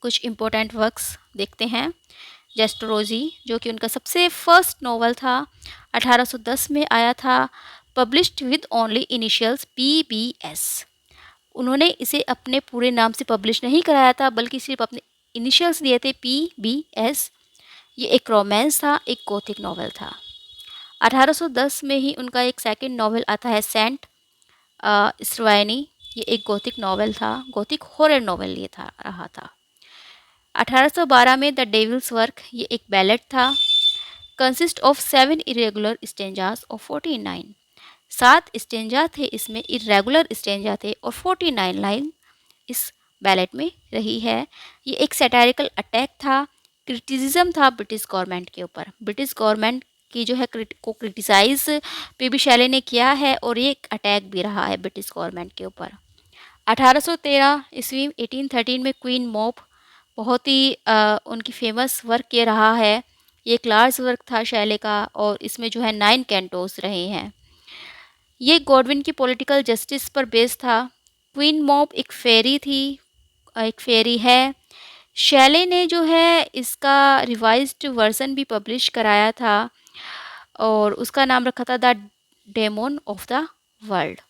कुछ important works देखते हैं। जेस्टरोजी, जो कि उनका सबसे फर्स्ट नॉवल था, 1810 में आया था, published with only initials PBS। उन्होंने इसे अपने पूरे नाम से पब्लिश नहीं कराया था, बल्कि सिर्फ अपने इनिशियल्स दिए थे, PBS। ये एक रोमांस था, एक गोथिक नॉवल था। 1810 में ही उनका एक सेकंड नॉवल आता है, सेंट स्ट्रैनी। ये एक गोथिक नॉवल था, गोथिक हॉरर नॉवल ये था रहा था। 1812 में द डेविल्स वर्क, ये एक बैलेट था, कंसिस्ट ऑफ 7 इरेगुलर स्टेंजास और 49। 7 स्टेंजा थे, इसमें इरेगुलर स्टेंजा थे और 49 लाइन इस बैलेट में रही है। ये एक सैटारिकल अटैक था, क्रिटिसिज्म था ब्रिटिश गवर्नमेंट के ऊपर। ब्रिटिश गवर्नमेंट की जो है को क्रिटिसाइज पीबी शैले ने किया है, और ये एक अटैक भी रहा है ब्रिटिश गवर्नमेंट के ऊपर। 1813 ईस्वी 1813 में क्वीन मॉब, बहुत ही उनकी फेमस वर्क ये रहा है। ये एक लार्ज वर्क था शैले का, और इसमें जो है 9 कैंटोस रहे हैं। ये गॉडविन की पॉलिटिकल जस्टिस पर बेस्ड था। क्वीन मॉब एक फेरी थी, एक फेरी है। शैले ने जो है इसका रिवाइज्ड वर्जन भी पब्लिश कराया था, और उसका नाम रखा था the demon of the world.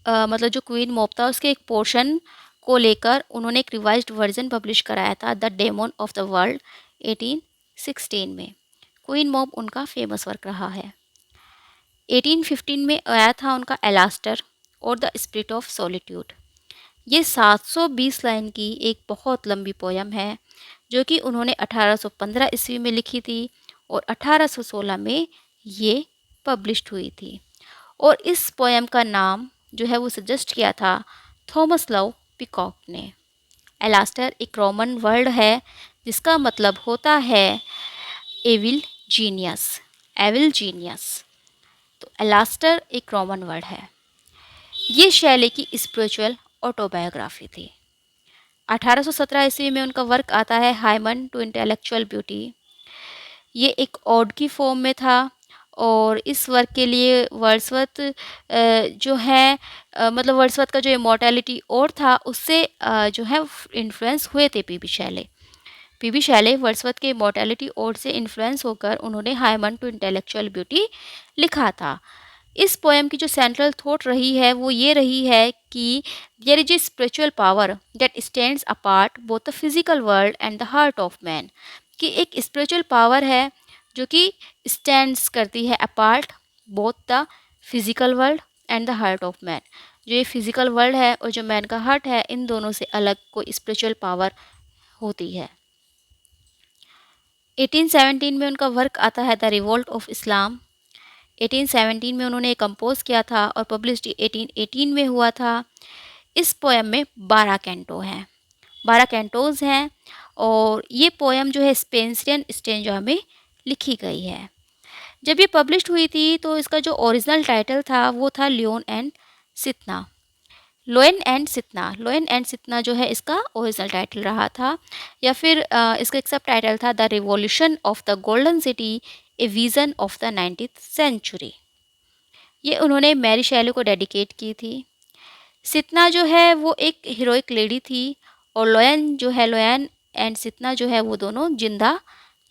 मतलब जो क्वीन मॉब था उसके एक पोर्शन को लेकर उन्होंने एक रिवाइज्ड वर्जन पब्लिश कराया था, the demon of the world, 1816 में। क्वीन मॉब उनका फेमस वर्क रहा है। 1815 में आया था उनका एलास्टर और द स्पिरिट ऑफ सॉलिट्यूड। ये 720 लाइन की एक बहुत लंबी पोयम है, जो कि उन्होंने 1815 ईस्वी में लिखी थी, और 1816 में ये पब्लिश्ड हुई थी। और इस पोयम का नाम जो है वो सजेस्ट किया था थॉमस लव पिकॉक ने। एलास्टर एक रोमन वर्ड है, जिसका मतलब होता है एविल जीनियस, एविल जीनियस। तो एलास्टर एक रोमन वर्ड है। ये शैली की स्पिरिचुअल ऑटोबायोग्राफी थी। 1817 ईस्वी में उनका वर्क आता है हाइमन टू इंटेलेक्चुअल ब्यूटी। ये एक ऑड की फॉर्म में था, और इस वर्क के लिए वर्ड्सवर्थ जो है मतलब वर्ड्सवर्थ का जो इमॉर्टैलिटी और था, उससे जो है इन्फ्लुएंस हुए थे PB Shelley. PB Shelley Wordsworth के इमॉर्टैलिटी और से इन्फ्लुएंस होकर उन्होंने हाइमन टू इंटेलेक्चुअल ब्यूटी लिखा था। इस पोएम की जो सेंट्रल थॉट रही है वो ये रही है कि there is a spiritual power that stands apart both the physical world and the heart of man. कि एक स्पिरिचुअल पावर है जो कि स्टैंड्स करती है apart both the physical world and the heart of man. जो ये फिजिकल वर्ल्ड है और जो मैन का हार्ट है, इन दोनों से अलग कोई स्पिरिचुअल पावर होती है। 1817 में उनका वर्क आता है द रिवोल्ट ऑफ इस्लाम। 1817 में उन्होंने कंपोज किया था और पब्लिश्ड 1818 में हुआ था। इस पोएम में 12 कैंटो हैं, 12 कैंटोज हैं, और ये पोएम जो है स्पेंसरियन स्टेंजा में लिखी गई है। जब ये पब्लिश्ड हुई थी तो इसका जो ओरिजिनल टाइटल था वो था लियोन एंड सितना। लोएन एंड सितना, लोएन एंड सितना जो है इसका ओरिजिनल टाइटल रहा था, या फिर इसका एक सब टाइटल था the revolution of the golden city, a vision of the 19th century. ये उन्होंने मैरी शैली को डेडिकेट की थी। सितना जो है वो एक हीरोइक लेडी थी, और लोयन जो है, लोयन एंड सितना जो है वो दोनों जिंदा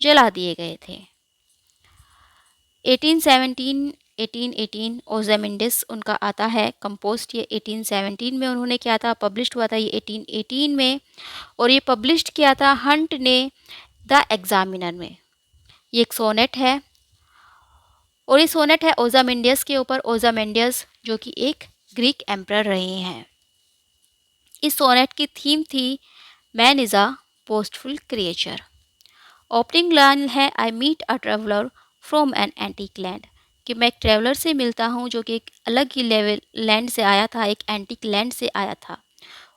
जला दिए गए थे। 1817 1818 ओजामिंडिस उनका आता है कंपोस्ट। ये 1817 में उन्होंने किया था, पब्लिश्ड हुआ था ये 1818 में, और ये पब्लिश्ड किया था हंट ने द एग्जामिनर में। ये एक सोनेट है, और ये सोनेट है ओजामिंडियस के ऊपर। ओजामिंडियस जो कि एक ग्रीक एम्परर रहे हैं। इस सोनेट की थीम थी man is a boastful creature. Opening line है I meet a traveller from an antique land, कि मैं एक ट्रेवलर से मिलता हूँ जो कि एक अलग ही लेवल लैंड से आया था, एक एंटीक लैंड से आया था।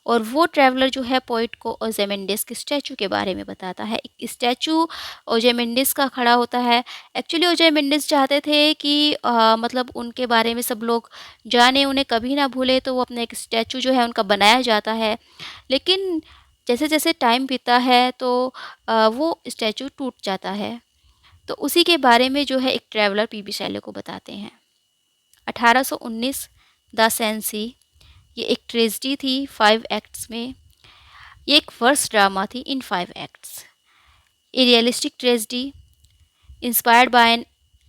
और वो ट्रैवलर जो है पोइट को ओजाइमेंडिस के स्टैचू के बारे में बताता है। एक स्टैचू ओजाइमेंडिस का खड़ा होता है। एक्चुअली ओजाइमेंडिस चाहते थे कि मतलब उनके बारे में सब लोग जाने, उन्हें कभी ना भूले, तो वो अपना एक स्टैचू जो है उनका बनाया जाता है। लेकिन जैसे जैसे टाइम बीता है तो वो स्टैचू टूट जाता है। तो उसी के बारे में जो है एक ट्रैवलर पीबी शैले को बताते हैं। 1819 द सेंसी, ये एक ट्रेजिडी थी 5 एक्ट्स में। ये एक फर्स्ट ड्रामा थी इन 5 acts. A realistic tragedy inspired by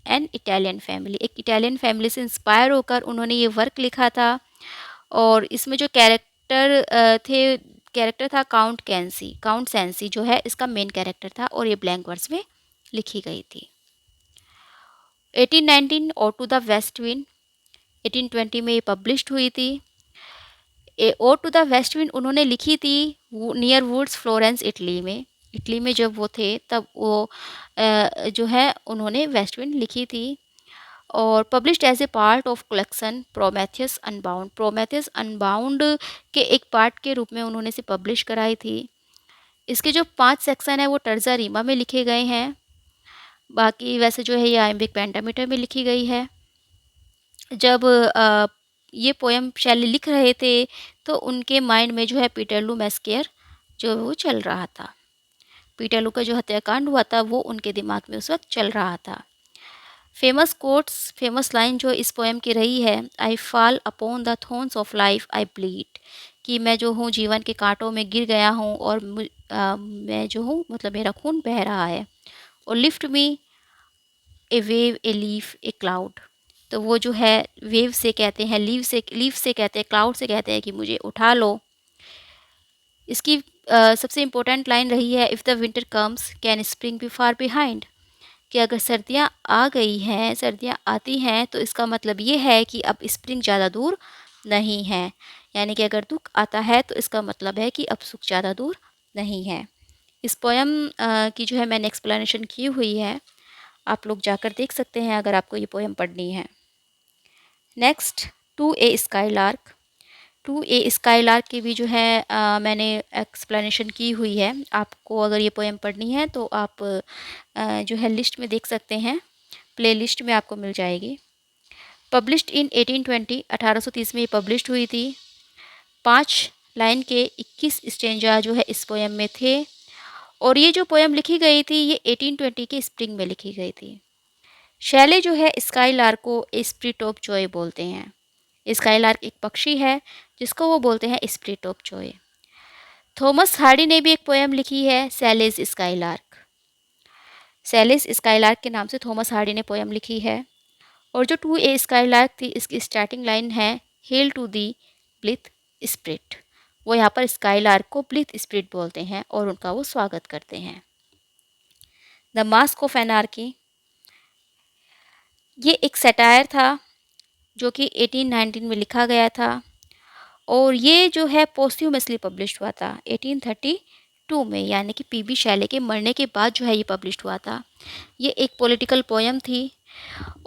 an Italian family, एक इटालियन फैमिली से इंस्पायर होकर उन्होंने ये वर्क लिखा था। और इसमें जो कैरेक्टर था काउंट सेंसी जो है इसका मेन कैरेक्टर था, और ये ब्लैंक वर्ड्स में लिखी गई थी। 1819 और टू द वेस्ट विंड 1820 में ये पब्लिश्ड हुई थी। Ode to the west wind उन्होंने लिखी थी नियर वुड्स फ्लोरेंस इटली में जब वो थे तब वो जो है उन्होंने वेस्ट विंड लिखी थी। और published as a part of collection Prometheus unbound के एक पार्ट के रूप में उन्होंने इसे पब्लिश कराई थी। इसके जो 5 सेक्शन है वो टर्जा रीमा में लिखे गए हैं। बाकी वैसे जो है ये आइम्बिक पेंटामीटर में लिखी गई है। जब ये पोएम शैली लिख रहे थे तो उनके माइंड में जो है पीटरलू मैस्केयर जो वो चल रहा था। पीटरलू का जो हत्याकांड हुआ था वो उनके दिमाग में उस वक्त चल रहा था। फेमस लाइन जो इस पोएम की रही है, I fall upon the thorns of life I bleed, कि मैं जो हूँ जीवन के कांटों में गिर गया हूँ और मैं जो हूँ मतलब मेरा खून बह रहा है। और lift me A wave a leaf A cloud, तो वो जो है वेव से कहते हैं, लीफ से कहते हैं, क्लाउड से कहते हैं कि मुझे उठा लो। इसकी सबसे इम्पोर्टेंट लाइन रही है, if the winter comes can spring be far behind, कि अगर सर्दियाँ आ गई हैं, सर्दियाँ आती हैं तो इसका मतलब ये है कि अब स्प्रिंग ज़्यादा दूर नहीं है। यानी कि अगर दुख आता है तो इसका मतलब है कि अब सुख ज़्यादा दूर नहीं है। इस पोएम की जो है मैंने एक्सप्लेनेशन की हुई है, आप लोग जाकर देख सकते हैं अगर आपको ये पोएम पढ़नी है। नेक्स्ट, टू ए स्काईलार्क की भी जो है मैंने एक्सप्लेनेशन की हुई है। आपको अगर ये पोएम पढ़नी है तो आप जो है लिस्ट में देख सकते हैं, प्लेलिस्ट में आपको मिल जाएगी। पब्लिश्ड इन 1820 1830 में ये पब्लिश्ड हुई थी। 5 लाइन के 21 स्टेंजा जो है इस पोएम में थे। और ये जो पोएम लिखी गई थी ये 1820 के स्प्रिंग में लिखी गई थी। शैले जो है स्काईलार्क को स्पिरिट ऑफ जॉय बोलते हैं। स्काईलार्क एक पक्षी है जिसको वो बोलते हैं spirit of Joy. Thomas Hardy ने भी एक पोएम लिखी है सैलेज स्काईलार्क के नाम से थॉमस हार्डी ने पोएम लिखी है। और जो टू ए स्काईलार्क थी इसकी स्टार्टिंग लाइन है, hail to thee blithe spirit, वो यहाँ पर स्काईलार्क को ब्लिथ स्पिरिट बोलते हैं और उनका वो स्वागत करते हैं। द मास्क ऑफ एनार्की, ये एक सटायर था जो कि 1819 में लिखा गया था। और ये जो है पोस्ट्यूमसली पब्लिश हुआ था 1832 में, यानी कि पीबी शैले के मरने के बाद जो है ये पब्लिश हुआ था। ये एक पॉलिटिकल पोएम थी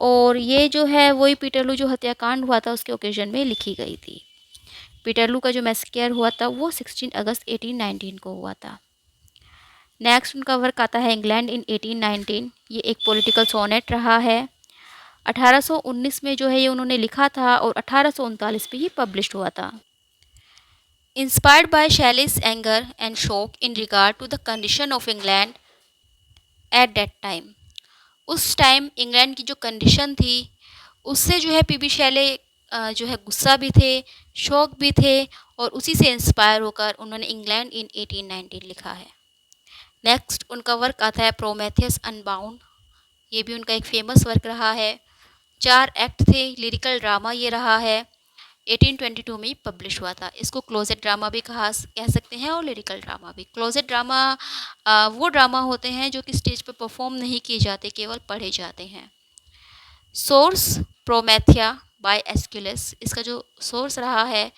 और ये जो है वही पीटरलू जो हत्याकांड हुआ था उसके ओकेजन में लिखी गई थी। पीटरलू का जो मैसेकर हुआ था वो 16 अगस्त 1819 को हुआ था। नेक्स्ट उनका वर्क आता है इंग्लैंड इन 1819। ये एक पॉलिटिकल सोनेट रहा है। 1819 में जो है ये उन्होंने लिखा था और 1839 में ये पब्लिश हुआ था। Inspired by Shelley's anger and shock in regard to the condition of England at that time, उस टाइम इंग्लैंड की जो कंडीशन थी उससे जो है पीबी शैले जो है गुस्सा भी थे, शौक भी थे और उसी से इंस्पायर होकर उन्होंने इंग्लैंड इन 1819 लिखा है। नेक्स्ट उनका वर्क आता है प्रोमेथियस अनबाउंड। ये भी उनका एक फेमस वर्क रहा है। 4 एक्ट थे, लिरिकल ड्रामा ये रहा है। 1822 में पब्लिश हुआ था। इसको क्लोजेट ड्रामा भी कह सकते हैं और लिरिकल ड्रामा भी। क्लोजेट ड्रामा वो ड्रामा होते हैं जो कि स्टेज पर परफॉर्म नहीं किए जाते, केवल पढ़े जाते हैं। सोर्स प्रोमेथिया बाय एस्क्यूलस, इसका जो सोर्स रहा है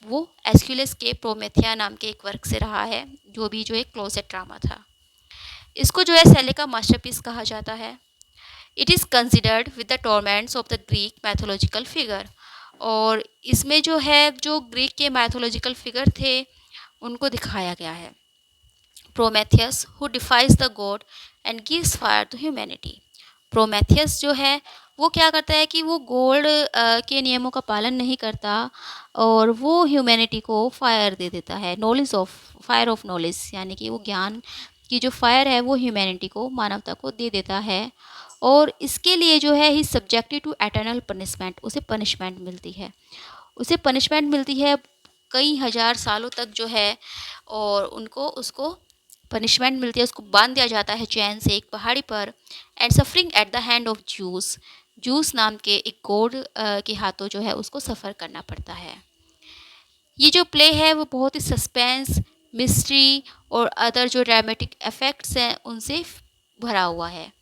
वो एस्क्यूलस के प्रोमेथिया नाम के एक वर्क से रहा है, जो एक क्लोजेट ड्रामा था। इसको जो है शैले का मास्टरपीस कहा जाता है। It is considered with the torments of the Greek mythological figure, और इसमें जो है जो ग्रीक के मैथोलॉजिकल फिगर थे उनको दिखाया गया है। Prometheus who defies the god and gives fire to humanity, Prometheus जो है वो क्या करता है कि वो गॉड के नियमों का पालन नहीं करता और वो ह्यूमैनिटी को फायर दे देता है, फायर ऑफ नॉलेज, यानी कि वो ज्ञान की जो फायर है वो ह्यूमैनिटी को, मानवता को दे देता है। और इसके लिए जो है ही सब्जेक्टेड टू एटर्नल पनिशमेंट, उसे पनिशमेंट मिलती है कई हज़ार सालों तक जो है और उनको उसको पनिशमेंट मिलती है, उसको बांध दिया जाता है चैन से एक पहाड़ी पर and suffering at the hand of juice. Juice नाम के एक गॉड के हाथों जो है उसको सफ़र करना पड़ता है। ये जो प्ले है वो बहुत ही सस्पेंस, मिस्ट्री और अदर जो ड्रामेटिक इफ़ेक्ट्स हैं उनसे भरा हुआ है।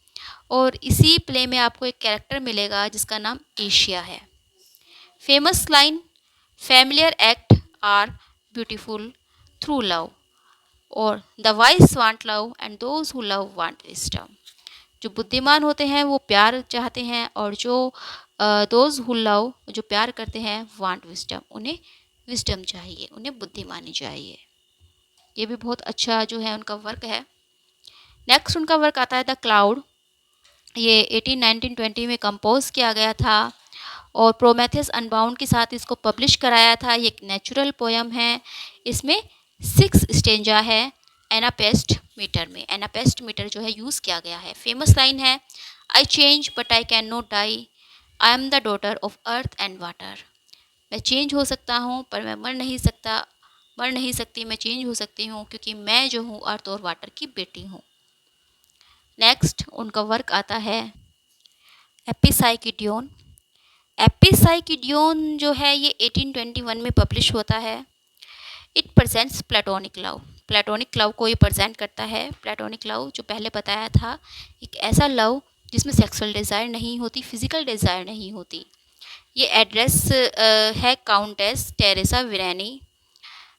और इसी प्ले में आपको एक कैरेक्टर मिलेगा जिसका नाम एशिया है। Famous line, familiar act are beautiful through love और the wise want love and those who love want wisdom. जो बुद्धिमान होते हैं वो प्यार चाहते हैं और जो दोज हु लव जो प्यार करते हैं वांट विजडम, उन्हें विजडम चाहिए, उन्हें बुद्धिमानी चाहिए। ये भी बहुत अच्छा जो है उनका वर्क है। नेक्स्ट उनका वर्क आता है द क्लाउड। ये 1819-20 में कंपोज किया गया था और प्रोमेथियस अनबाउंड के साथ इसको पब्लिश कराया था। ये एक नेचुरल पोयम है। इसमें 6 स्टेंजा है एनापेस्ट मीटर में। एनापेस्ट मीटर जो है यूज़ किया गया है। फेमस लाइन है, I change but I cannot die, I am the daughter of earth and water. मैं चेंज हो सकता हूँ पर मैं मर नहीं सकती, मैं चेंज हो सकती हूँ क्योंकि मैं जो हूँ अर्थ और वाटर की बेटी हूँ। नेक्स्ट उनका वर्क आता है एपिसाइकिडियन। एपिसाइकिडियन जो है ये 1821 में पब्लिश होता है। It presents platonic love. Platonic love को ये प्रेजेंट करता है। प्लेटोनिक लव जो पहले बताया था, एक ऐसा लव जिसमें सेक्सुअल डिज़ायर नहीं होती, फिजिकल डिज़ायर नहीं होती। ये एड्रेस है countess Teresa Vireni,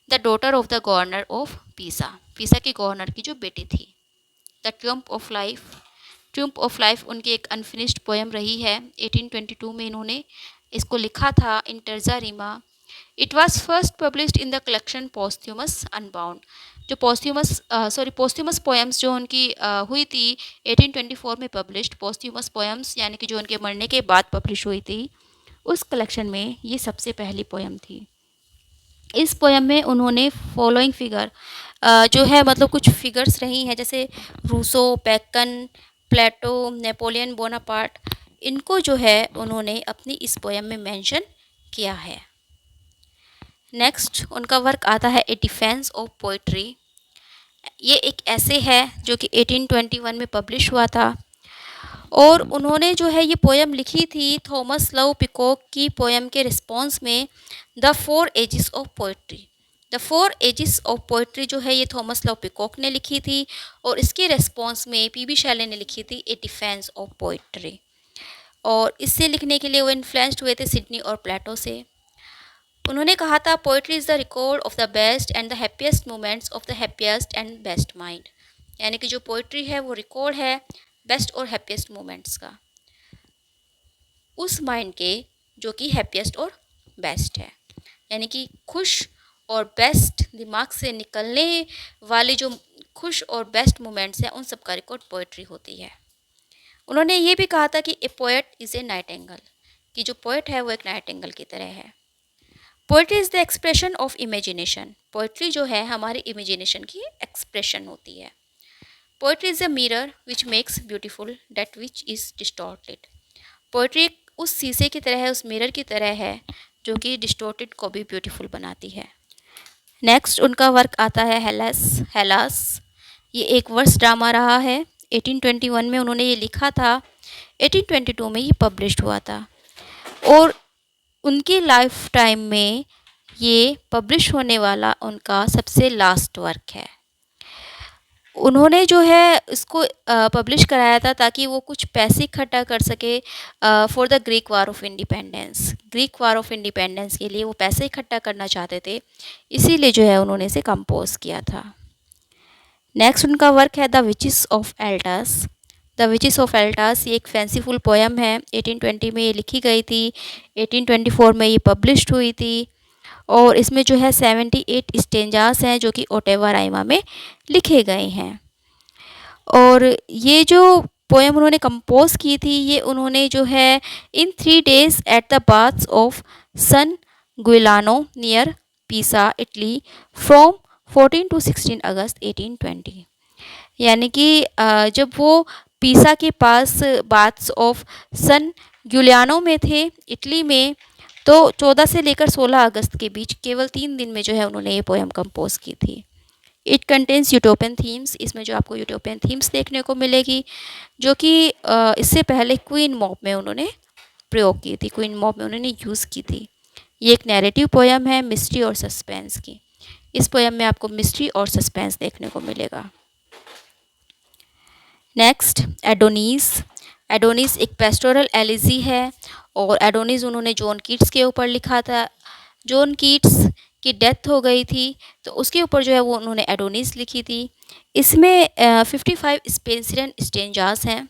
the daughter of the governor of Pisa. Pisa के गवर्नर की जो बेटी थी। The triumph of life. Triumph of life उनकी एक अनफिनिश्ड पोएम रही है। 1822 में इन्होंने इसको लिखा था in terza rima. It was first published in the collection posthumous unbound. जो पोस्थ्यूमस पोएम्स जो उनकी हुई थी 1824 में पब्लिश्ड, पोस्थ्यूमस पोएम्स यानी कि जो उनके मरने के बाद पब्लिश हुई थी, उस कलेक्शन में ये सबसे पहली पोएम थी। इस पोएम में उन्होंने फॉलोइंग फिगर जो है मतलब कुछ फिगर्स रही हैं, जैसे रूसो, बैकन, प्लेटो, नेपोलियन बोनापार्ट, इनको जो है उन्होंने अपनी इस पोएम में मेंशन किया है। नेक्स्ट उनका वर्क आता है ए डिफेंस ऑफ पोइट्री। ये एक ऐसे है जो कि 1821 में पब्लिश हुआ था और उन्होंने जो है ये पोएम लिखी थी थॉमस लव पिकॉक की पोएम के रिस्पॉन्स में, the 4 ages of poetry. The 4 ages of poetry जो है ये थॉमस लव पिकॉक ने लिखी थी और इसके रिस्पॉन्स में पी बी शैले ने लिखी थी ए डिफेंस ऑफ पोइट्री। और इससे लिखने के लिए वो इन्फ्लुएंस्ड हुए थे सिडनी और प्लेटो से। उन्होंने कहा था poetry is the record of the best and the happiest moments of the happiest and best mind. यानी कि जो पोइट्री है वो रिकॉर्ड है बेस्ट और हैप्पीएस्ट मोमेंट्स का, उस माइंड के जो कि हैप्पीएस्ट और बेस्ट है। यानी कि खुश और बेस्ट दिमाग से निकलने वाले जो खुश और बेस्ट मोमेंट्स हैं उन सब का रिकॉर्ड पोइट्री होती है। उन्होंने ये भी कहा था कि ए पोएट इज़ ए नाइटिंगेल, कि जो पोएट है वो एक नाइटिंगेल की तरह है। Poetry is the expression of imagination. Poetry जो है हमारी इमेजिनेशन की एक्सप्रेशन होती है। Poetry is a mirror which makes beautiful that which is distorted. Poetry उस शीशे की तरह है, उस मिरर की तरह है जो कि डिस्टॉर्टेड को भी ब्यूटीफुल बनाती है। नेक्स्ट उनका वर्क आता है हेलास। हेलास ये एक वर्स ड्रामा रहा है। 1821 में उन्होंने ये लिखा था, 1822 में ये पब्लिश्ड हुआ था और उनकी लाइफ टाइम में ये पब्लिश होने वाला उनका सबसे लास्ट वर्क है। उन्होंने जो है इसको पब्लिश कराया था ताकि वो कुछ पैसे इकट्ठा कर सके for the Greek war of independence. Greek war of independence के लिए वो पैसे इकट्ठा करना चाहते थे, इसीलिए जो है उन्होंने इसे कंपोज किया था। नेक्स्ट उनका वर्क है द विचेस ऑफ एल्टास। द विचेस ऑफ एल्टास ये एक फैंसीफुल पोएम है। 1820 में ये लिखी गई थी, 1824 में ये पब्लिश्ड हुई थी और इसमें जो है 78 स्टेंजास हैं जो कि ओटेवा राइमा में लिखे गए हैं। और ये जो पोएम उन्होंने कंपोज की थी ये उन्होंने जो है in 3 days at the baths of San Giuliano near Pisa Italy from 14 to 16 August 1820। यानी कि जब वो पीसा के पास बाथ्स ऑफ सन ग्युलियानो में थे इटली में, तो 14 से लेकर 16 अगस्त के बीच केवल 3 दिन में जो है उन्होंने ये पोएम कंपोज की थी। इट कंटेन्स यूटोपियन थीम्स, इसमें जो आपको यूटोपियन थीम्स देखने को मिलेगी, जो कि इससे पहले क्वीन मॉब में उन्होंने प्रयोग की थी, क्वीन मॉब में उन्होंने यूज़ की थी। ये एक नैरेटिव पोएम है मिस्ट्री और सस्पेंस की। इस पोएम में आपको मिस्ट्री और सस्पेंस देखने को मिलेगा। नेक्स्ट, एडोनीस। एडोनीस एक पेस्टोरल एलिजी है और एडोनीस उन्होंने जॉन कीट्स के ऊपर लिखा था। जॉन कीट्स की डेथ हो गई थी तो उसके ऊपर जो है वो उन्होंने एडोनीस लिखी थी। इसमें 55 स्पेंसियन स्टेंजास हैं,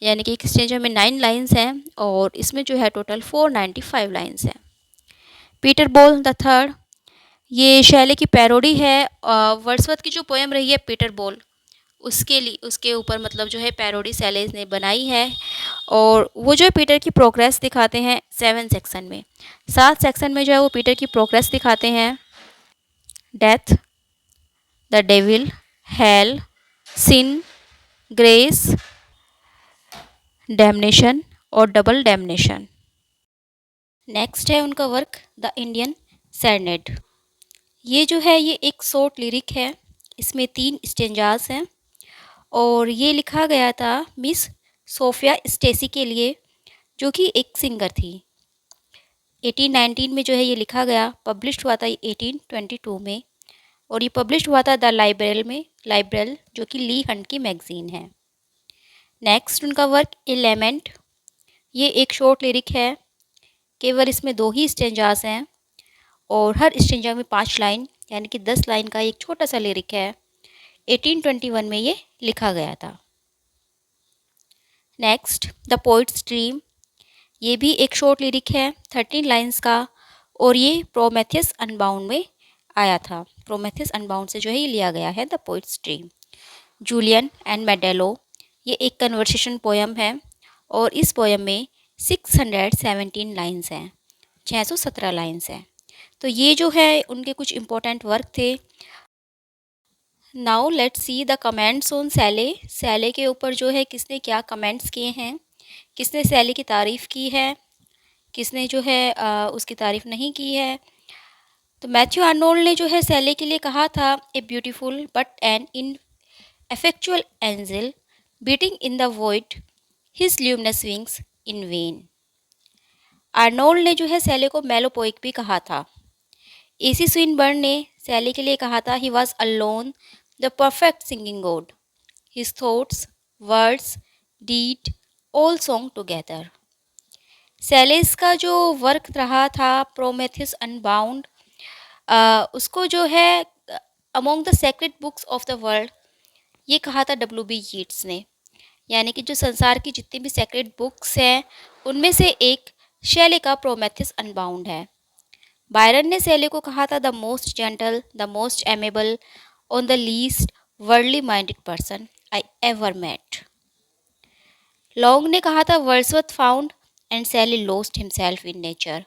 यानी कि एक स्टेंजा में 9 लाइन्स हैं और इसमें जो है टोटल 495 लाइन्स हैं। पीटर बॉल द थर्ड, ये शैले की पैरोडी है। वर्ड्सवर्थ की जो पोएम रही है पीटर बॉल, उसके लिए उसके ऊपर मतलब जो है पैरोडी शैले ने बनाई है और वो जो है पीटर की प्रोग्रेस दिखाते हैं 7 सेक्शन में। 7 सेक्शन में जो है वो पीटर की प्रोग्रेस दिखाते हैं। Death, the devil, hell, sin, grace, damnation और डबल डैमनेशन। नेक्स्ट है उनका वर्क द इंडियन सेरेनेड। ये जो है ये एक शॉर्ट लिरिक है, इसमें 3 स्टेंजास हैं और ये लिखा गया था मिस सोफिया स्टेसी के लिए, जो कि एक सिंगर थी। 1819 में जो है ये लिखा गया, पब्लिश हुआ था 1822 में और ये पब्लिश हुआ था द लाइब्रेल में, लाइब्रेल जो कि ली हंट की मैगज़ीन है। नेक्स्ट उनका वर्क एलिमेंट, ये एक शॉर्ट लिरिक है, केवल इसमें 2 ही स्टेंजास हैं और हर स्टेंजा में 5 लाइन, यानी कि 10 लाइन का एक छोटा सा लिरिक है। 1821 में ये लिखा गया था। नेक्स्ट, द पोइट्स ड्रीम, ये भी एक शॉर्ट लिरिक है 13 लाइन्स का और ये प्रोमेथियस अनबाउंड में आया था। प्रोमेथियस अनबाउंड से जो है ये लिया गया है the poet's dream. Julian and Maddalo, ये एक कन्वर्सेशन पोएम है और इस पोएम में 617 लाइन्स हैं, 617 लाइन्स हैं। तो ये जो है उनके कुछ इम्पोर्टेंट वर्क थे। Now let's see the comments on Shelley. Shelley के ऊपर जो है किसने क्या कमेंट्स किए हैं, किसने सैले की तारीफ़ की है, किसने जो है उसकी तारीफ़ नहीं की है। तो मैथ्यू आर्नोल्ड ने जो है सैले के लिए कहा था, a beautiful but an in effectual angel beating in the void his luminous wings in vain। Arnold ने जो है सैले को मेलोपोइक भी कहा था। एसी स्विनबर्न ने सैले के लिए कहा था, he was alone the perfect singing god, his thoughts words deed all song together. Shelley's का जो वर्क रहा था प्रोमेथियस अनबाउंड, उसको जो है among the sacred books of the world ये कहा था W.B. यीट्स ने, यानी कि जो संसार की जितनी भी सेक्रेट बुक्स हैं उनमें से एक शैले का प्रोमेथियस अनबाउंड है। बायरन ने शैले को कहा था the most gentle, the most amiable, on the least worldly minded person I ever met. Long ने कहा था Wordsworth found and Shelley lost himself in nature,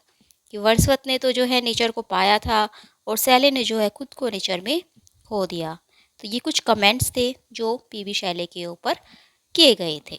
कि वर्ड्सवर्थ ने तो जो है नेचर को पाया था और शैले ने जो है खुद को नेचर में खो दिया। तो ये कुछ कमेंट्स थे जो पीबी शैले के ऊपर किए गए थे।